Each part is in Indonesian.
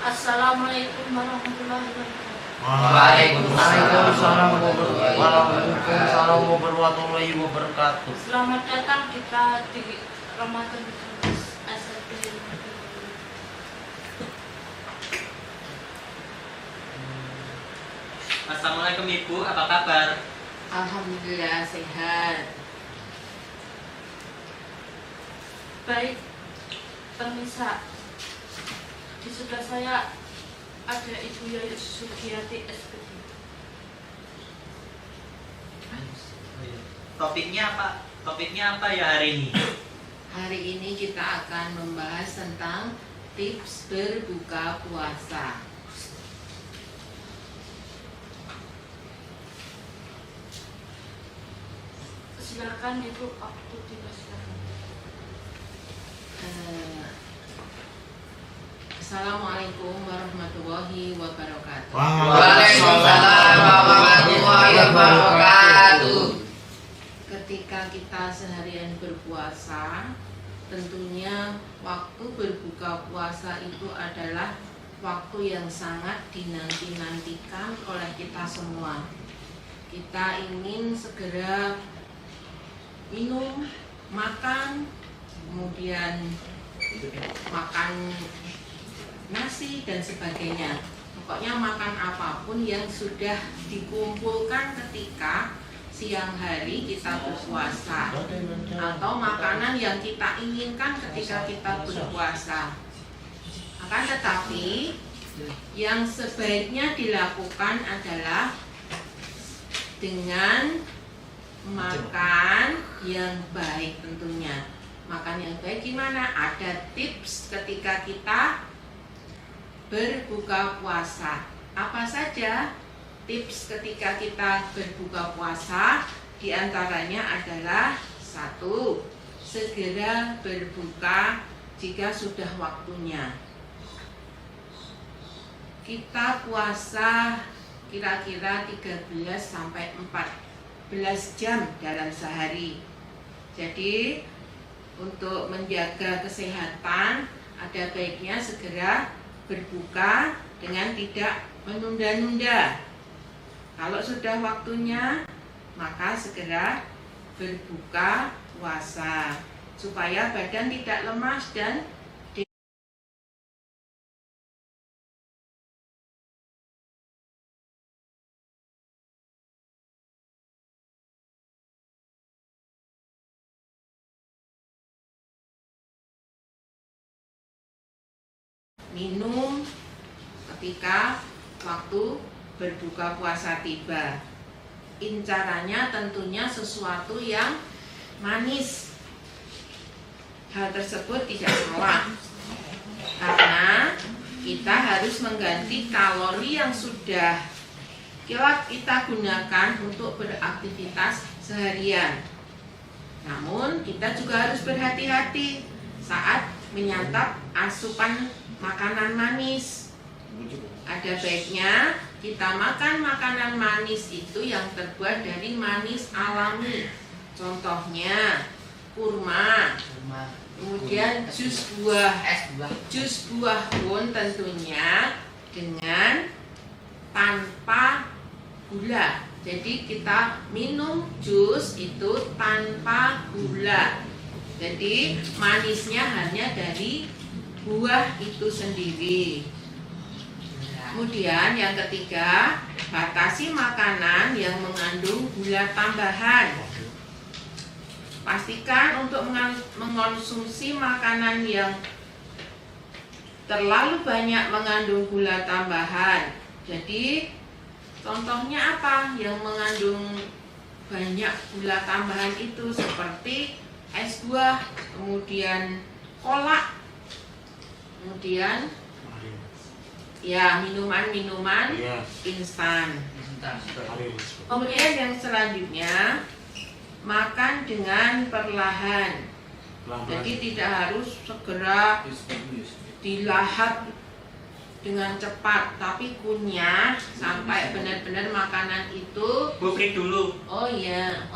Assalamualaikum warahmatullahi wabarakatuh. Waalaikumsalam warahmatullahi wabarakatuh. Selamat datang kita di Ramadan Asal. Assalamualaikum Ibu, apa kabar? Alhamdulillah sehat. Baik, pemirsa, di sebelah saya ada Ibu Yayu Sugiyati SPD. Topiknya apa ya hari ini? Hari ini kita akan membahas tentang tips berbuka puasa. Silakan Ibu, waktu dipersilakan. Assalamualaikum warahmatullahi wabarakatuh. Waalaikumsalam warahmatullahi wabarakatuh. Ketika kita seharian berpuasa, tentunya waktu berbuka puasa itu adalah waktu yang sangat dinanti-nantikan oleh kita semua. Kita ingin segera minum, makan, kemudian makan nasi dan sebagainya. Pokoknya makan apapun yang sudah dikumpulkan ketika siang hari kita berpuasa, atau makanan yang kita inginkan ketika kita berpuasa. Akan tetapi yang sebaiknya dilakukan adalah dengan makan yang baik tentunya. Makan yang baik gimana? Ada tips ketika kita berbuka puasa. Apa saja tips ketika kita berbuka puasa? Di antaranya adalah 1. Segera berbuka jika sudah waktunya. Kita puasa kira-kira 13 sampai 14 jam dalam sehari. Jadi untuk menjaga kesehatan ada baiknya segera berbuka dengan tidak menunda-nunda. Kalau sudah waktunya, maka segera berbuka puasa supaya badan tidak lemas dan minum ketika waktu berbuka puasa tiba. Incarannya tentunya sesuatu yang manis. Hal tersebut tidak salah, karena kita harus mengganti kalori yang sudah kita gunakan untuk beraktivitas seharian. Namun kita juga harus berhati-hati saat menyantap asupan makanan manis. Ada baiknya kita makan makanan manis itu yang terbuat dari manis alami. Contohnya kurma, kemudian jus buah pun tentunya dengan tanpa gula. Jadi kita minum jus itu tanpa gula. Jadi manisnya hanya dari buah itu sendiri. Kemudian yang ketiga, batasi makanan yang mengandung gula tambahan. Pastikan untuk mengonsumsi makanan yang terlalu banyak mengandung gula tambahan. Jadi contohnya apa yang mengandung banyak gula tambahan itu? Seperti es buah, kemudian kolak, kemudian ya minuman-minuman instan. Kemudian yang selanjutnya, makan dengan perlahan. Jadi tidak harus segera dilahap dengan cepat, tapi kunyah sampai benar-benar makanan itu. Bu, break dulu. Oh iya.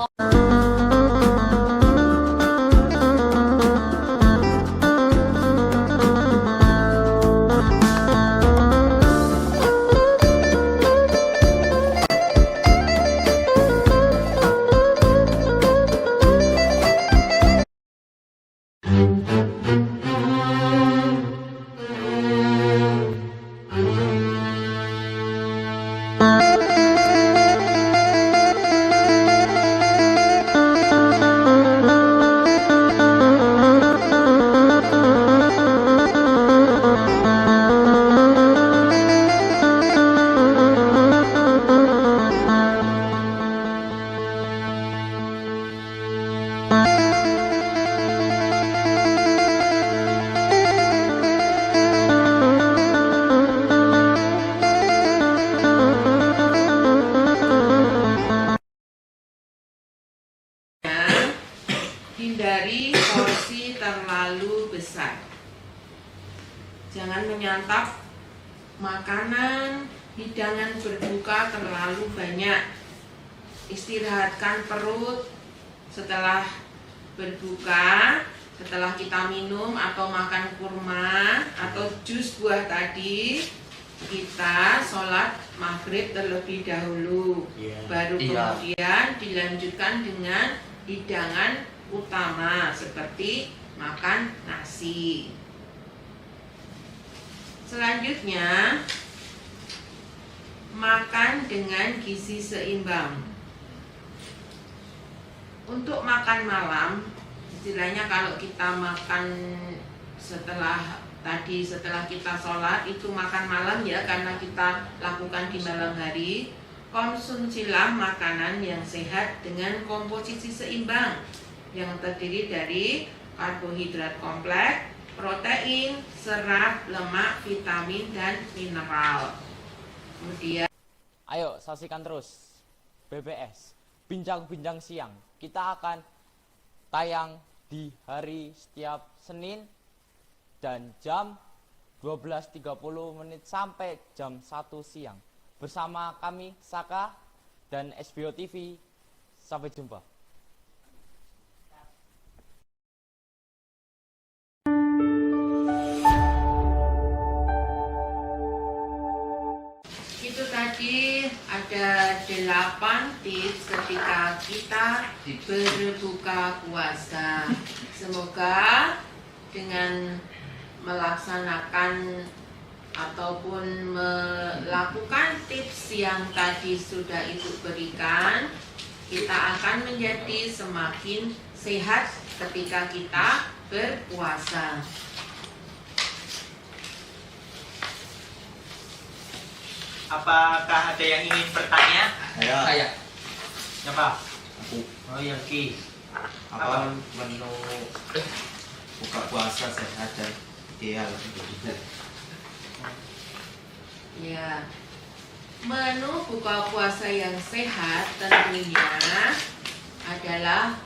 porsi terlalu besar. Jangan menyantap makanan, hidangan berbuka terlalu banyak. Istirahatkan perut setelah berbuka, setelah kita minum atau makan kurma atau jus buah tadi, kita sholat maghrib terlebih dahulu. Baru kemudian dilanjutkan dengan hidangan utama seperti makan nasi. Selanjutnya, makan dengan gizi seimbang. Untuk makan malam, istilahnya kalau kita makan setelah kita sholat itu makan malam ya, karena kita lakukan di malam hari. Konsumsilah makanan yang sehat dengan komposisi seimbang yang terdiri dari karbohidrat kompleks, protein, serat, lemak, vitamin, dan mineral. Kemudian, ayo saksikan terus BBS Bincang-Bincang Siang. Kita akan tayang di hari setiap Senin dan jam 12.30 sampai jam 1 siang. Bersama kami Saka dan SBO TV. Sampai jumpa. itu tadi ada 8 tips ketika kita berbuka puasa. Semoga dengan melaksanakan ataupun melakukan tips yang tadi sudah Ibu berikan, kita akan menjadi semakin sehat ketika kita berpuasa. Apakah ada yang ingin bertanya? Saya. Siapa? Aku. Oh, yang Ki. Apa menu buka puasa sehat dan ideal gitu. Ya, menu buka puasa yang sehat tentunya adalah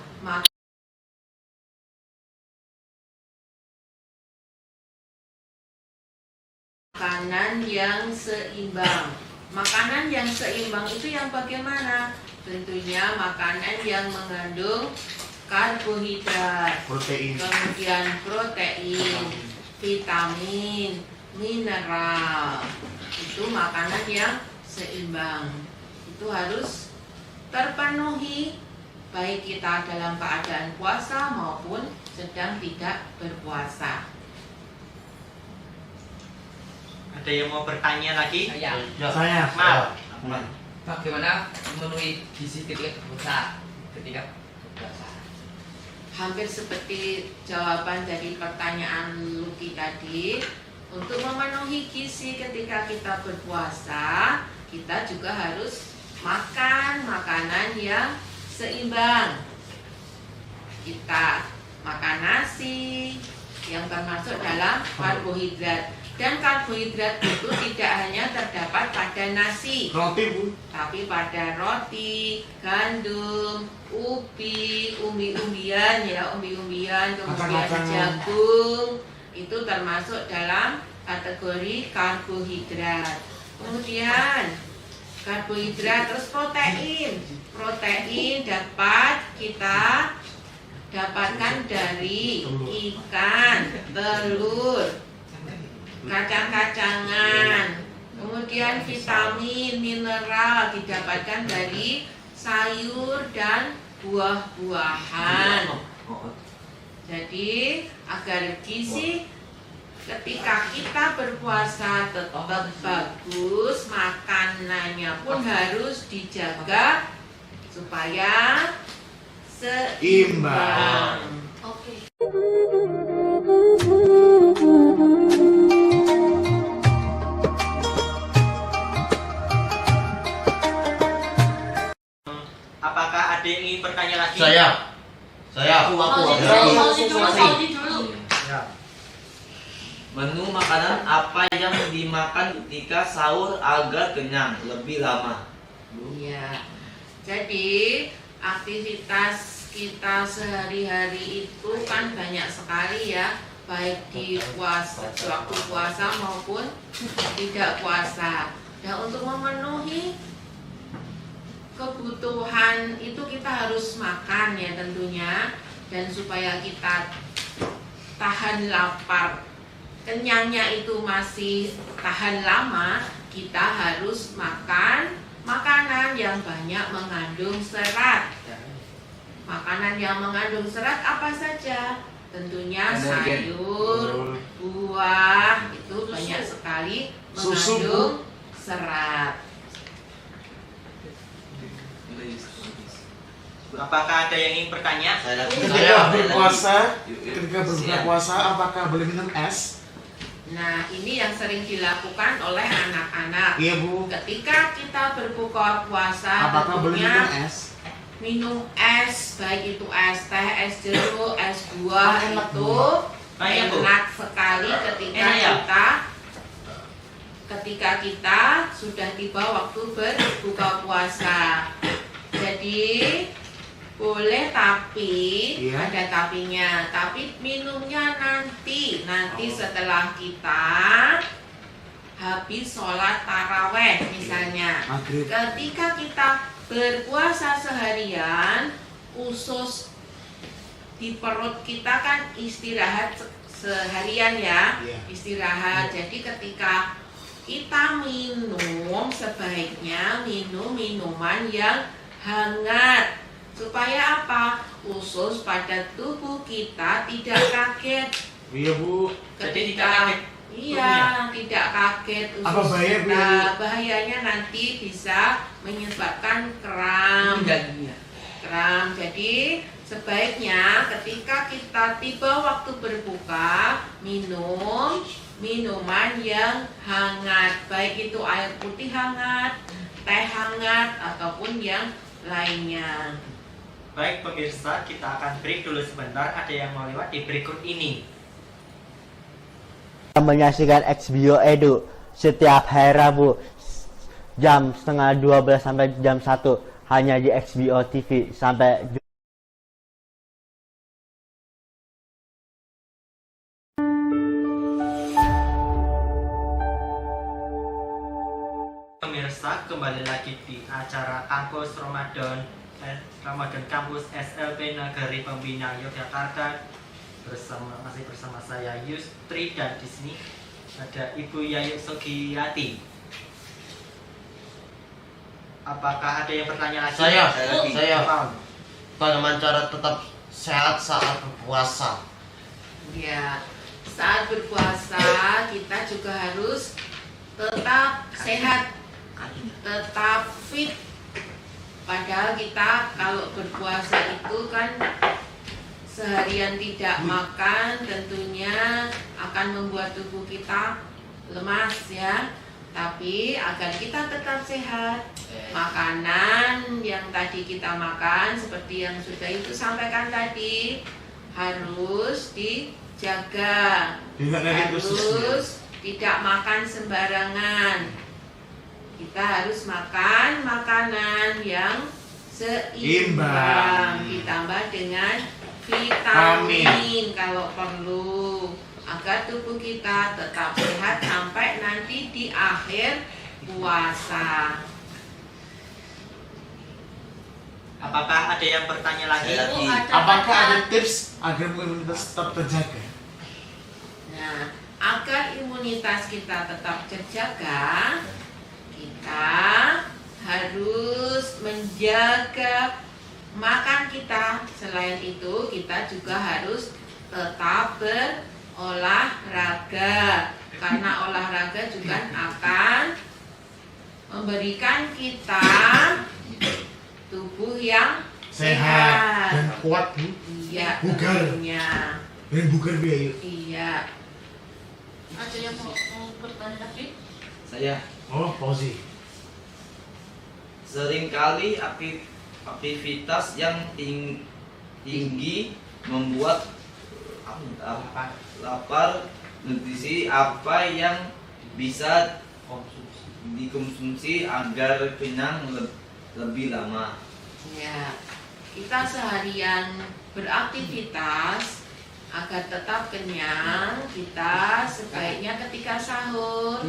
makanan yang seimbang. Makanan yang seimbang itu yang bagaimana? Tentunya makanan yang mengandung karbohidrat, kemudian protein, vitamin, mineral. Itu makanan yang seimbang. Itu harus terpenuhi baik kita dalam keadaan puasa maupun sedang tidak berpuasa. Ada yang mau bertanya lagi? Saya. Mal. Bagaimana memenuhi gizi ketika berpuasa? Hampir seperti jawaban dari pertanyaan Luki tadi, untuk memenuhi gizi ketika kita berpuasa, kita juga harus makan makanan yang seimbang. Kita makan nasi yang termasuk dalam karbohidrat. Dan karbohidrat itu tidak hanya terdapat pada nasi, tapi pada roti, gandum, ubi, umbi-umbian ya, umbi-umbian, kemudian jagung, itu termasuk dalam kategori karbohidrat. Kemudian karbohidrat, terus protein. Protein dapat kita dapatkan dari ikan, telur, kacang-kacangan. Kemudian vitamin, mineral didapatkan dari sayur dan buah-buahan. Jadi agar gizi ketika kita berpuasa tetap bagus, makanannya pun harus dijaga supaya seimbang. Oke. Apakah ada yang ingin bertanya lagi? Saya. Aku. Saudi dulu. Menu makanan apa yang dimakan ketika sahur agar kenyang lebih lama? Iya. Jadi aktivitas kita sehari-hari itu kan banyak sekali ya, baik di waktu puasa maupun tidak puasa. Dan untuk memenuhi kebutuhan itu kita harus makan ya tentunya, dan supaya kita tahan lapar, kenyangnya itu masih tahan lama, kita harus makan makanan yang banyak mengandung serat. Makanan yang mengandung serat apa saja? Tentunya sayur, buah, itu banyak sekali mengandung serat. Apakah ada yang ingin bertanya? Ketika berbuka puasa, apakah boleh minum es? Nah, ini yang sering dilakukan oleh anak-anak. Iya, Bu. Ketika kita berbuka puasa, Apakah boleh tentunya minum es? minum es, baik itu es teh, es jeruk, es buah, Enak, itu Enak, Bu. enak sekali ketika Enak, ya? kita sudah tiba waktu berbuka puasa. Jadi boleh, tapi Iya. ada tapinya. Tapi minumnya nanti setelah kita habis sholat taraweh misalnya. Maghrib. Ketika kita berpuasa seharian, usus di perut kita kan istirahat seharian ya, Iya. istirahat. Jadi ketika kita minum, sebaiknya minum minuman yang hangat. Supaya apa? Usus pada tubuh kita tidak kaget. Iya, Bu. Jadi tidak Ketika kaget iya, tidak kaget usus Apa bahaya, Bu? kita. Bahayanya nanti bisa menyebabkan kram. Kram. Jadi sebaiknya ketika kita tiba waktu berbuka, minum minuman yang hangat, baik itu air putih hangat, teh hangat, ataupun yang lainnya. Baik pemirsa, kita akan break dulu sebentar. Ada yang mau lewat di berikut ini. Menyaksikan XBio Edu setiap hari Rabu jam setengah 12 sampai jam 1 hanya di XBio TV. Sampai Pemirsa, kembali lagi di acara Kampus Ramadan Kampus SLB Negeri Pembina Yogyakarta. Masih bersama saya Yustri, dan di sini ada Ibu Yayu Sugiyati. Apakah ada yang bertanya lagi? Saya. Apa? Bagaimana cara tetap sehat saat berpuasa? Ya, saat berpuasa kita juga harus tetap sehat, tetap fit. Padahal kita kalau berpuasa itu kan seharian tidak makan, tentunya akan membuat tubuh kita lemas ya. Tapi agar kita tetap sehat, makanan yang tadi kita makan seperti yang sudah itu sampaikan tadi harus dijaga. Harus tidak makan sembarangan. Kita harus makan makanan yang seimbang, ditambah dengan vitamin kalau perlu, agar tubuh kita tetap sehat sampai nanti di akhir puasa. Apakah ada yang bertanya lagi? Apakah ada tips agar imunitas tetap terjaga? Nah, agar imunitas kita tetap terjaga, kita harus menjaga makan kita. Selain itu, kita juga harus tetap berolahraga, karena olahraga juga akan memberikan kita tubuh yang Sehat dan kuat, Bu. Iya, Bugar. tentunya. Dan bugar, Bu Yayu. Iya. Ada yang mau bertanya lagi? Saya. Oh, Fauzi. Seringkali aktivitas yang tinggi membuat lapar. Nutrisi apa yang bisa dikonsumsi agar kenyang lebih lama? Ya, kita seharian beraktivitas agar tetap kenyang, kita sebaiknya ketika sahur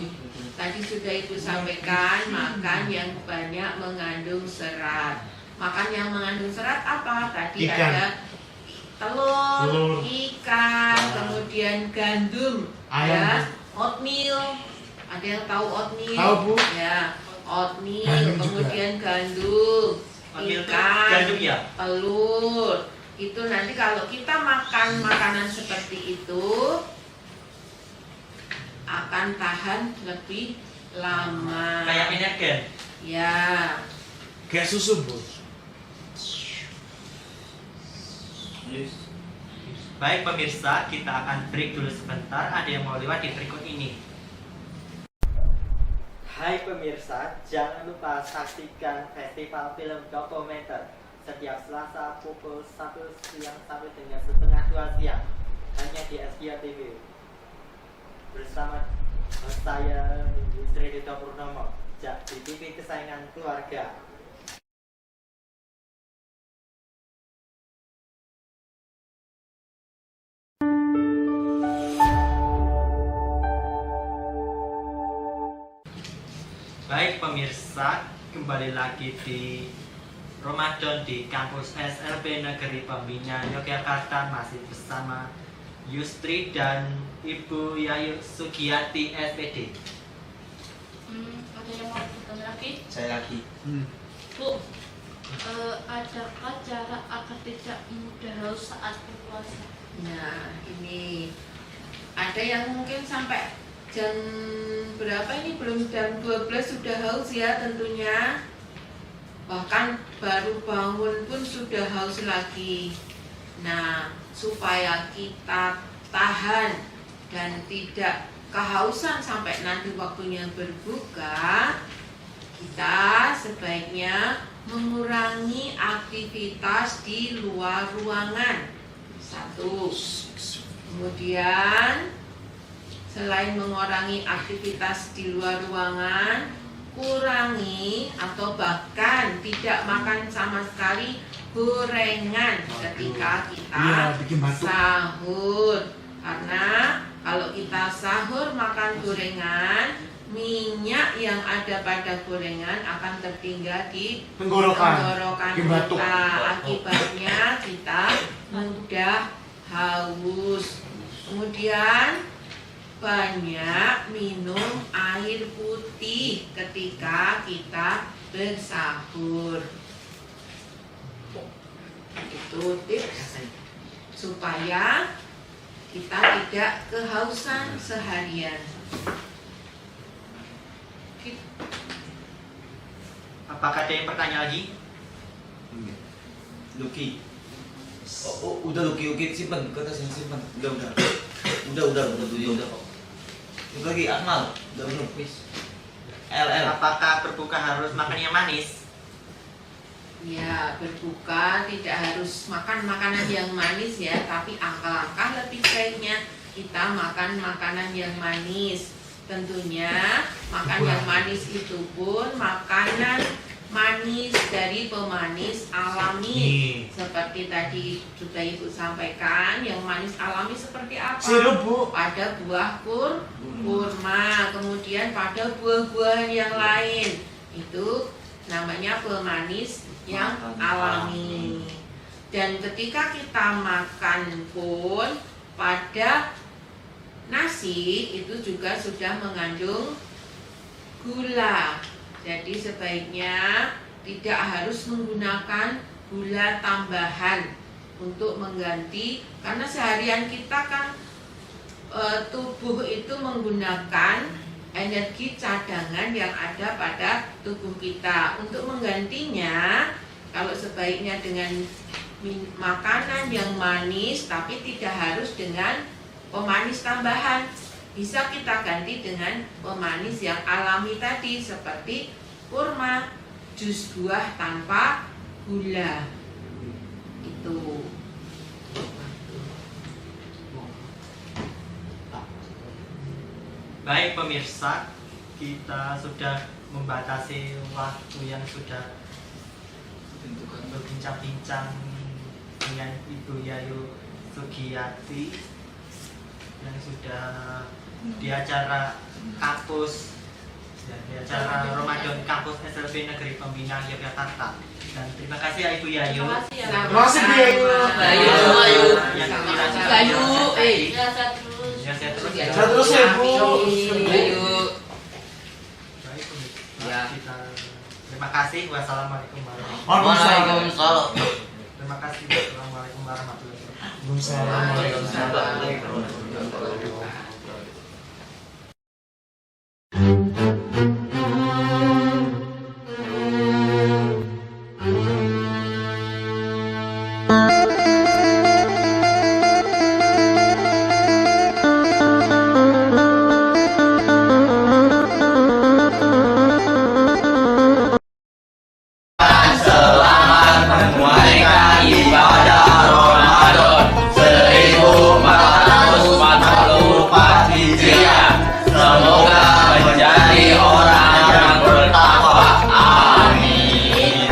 tadi sudah Ibu sampaikan, makan yang banyak mengandung serat. Makan yang mengandung serat apa? Tadi Ikan. ada telur, Telur. ikan, kemudian gandum, Ayam. ya, oatmeal. Ada yang tahu oatmeal? Tahu, Bu. Ya, oatmeal, Gandum juga. kemudian gandum, Oatmeal itu ikan, gandum ya? telur. Itu nanti kalau kita makan makanan seperti itu akan tahan lebih lama. Kayak Energen. Ya. Kayak susu, Bu. Baik pemirsa, kita akan break dulu sebentar. Ada yang mau lewat di berikut ini. Hai pemirsa, jangan lupa saksikan festival film dokumenter setiap Selasa pukul 1 siang sampai dengan setengah 2 siang hanya di SBO TV bersama saya Yusri Dito Purnomo di TV kesayangan keluarga. Baik pemirsa, kembali lagi di Ramadan di kampus SLB Negeri Pembina Yogyakarta, masih bersama Yustri dan Ibu Yayu Sugiyati SPD. Ada yang mau bertanya lagi? Saya lagi. Bu, adakah cara agar tidak mudah haus saat berpuasa? Nah, ini ada yang mungkin sampai jam berapa ini, belum jam 12 sudah haus ya tentunya. Bahkan baru bangun pun sudah haus lagi. Nah, supaya kita tahan dan tidak kehausan sampai nanti waktunya berbuka, kita sebaiknya mengurangi aktivitas di luar ruangan. Satu. Kemudian selain mengurangi aktivitas di luar ruangan, kurangi atau bahkan tidak makan sama sekali gorengan ketika kita Iya, bikin batuk. sahur. Karena kalau kita sahur makan gorengan, minyak yang ada pada gorengan akan tertinggal di tenggorokan Bikin batuk. kita. Akibatnya kita mudah haus. Kemudian banyak minum air putih ketika kita bersahur. Itu tips supaya kita tidak kehausan seharian. Apakah ada yang bertanya lagi? Luki. Udah Luki simpen, kata saya simpen. Udah kok. Itu lagi Akmal, udah belum? LL. Apakah berbuka harus makan yang manis? Ya, berbuka tidak harus makan makanan yang manis ya, tapi angka-angka lebih baiknya kita makan makanan yang manis. Tentunya makan yang manis itu pun makanan manis dari pemanis alami. Seperti tadi juga Ibu sampaikan, yang manis alami seperti apa? Sirup, Bu. Pada buah kurma, kemudian pada buah-buahan yang lain. Itu namanya pemanis yang alami. Dan ketika kita makan pun pada nasi itu juga sudah mengandung gula. Jadi sebaiknya tidak harus menggunakan gula tambahan untuk mengganti, karena seharian kita kan tubuh itu menggunakan energi cadangan yang ada pada tubuh kita. Untuk menggantinya, kalau sebaiknya dengan makanan yang manis, tapi tidak harus dengan pemanis tambahan. Bisa kita ganti dengan pemanis yang alami tadi, seperti kurma, jus buah tanpa gula. Itu. Baik pemirsa, kita sudah membatasi waktu yang sudah berbincang-bincang dengan Ibu Yayu Sugiyati yang sudah di acara kampus di acara Ramadan kampus SLB Negeri Pembina Yogyakarta. Dan terima kasih ya Ibu Yayu. Terima kasih Bu Yayu. Ayo. Yang Ayo. Ya, saya terus. Ya, saya terus. Sehat terus ya, Bu. Ayo. Baik, Bu. Ya. Terima kasih. Wassalamualaikum warahmatullahi Waalaikumsalam. Terima kasih. Wassalamualaikum warahmatullahi wabarakatuh. Waalaikumsalam. Menunaikan ibadah Ramadan 1444 Hijriah. Semoga menjadi orang yang bertakwa. Amin.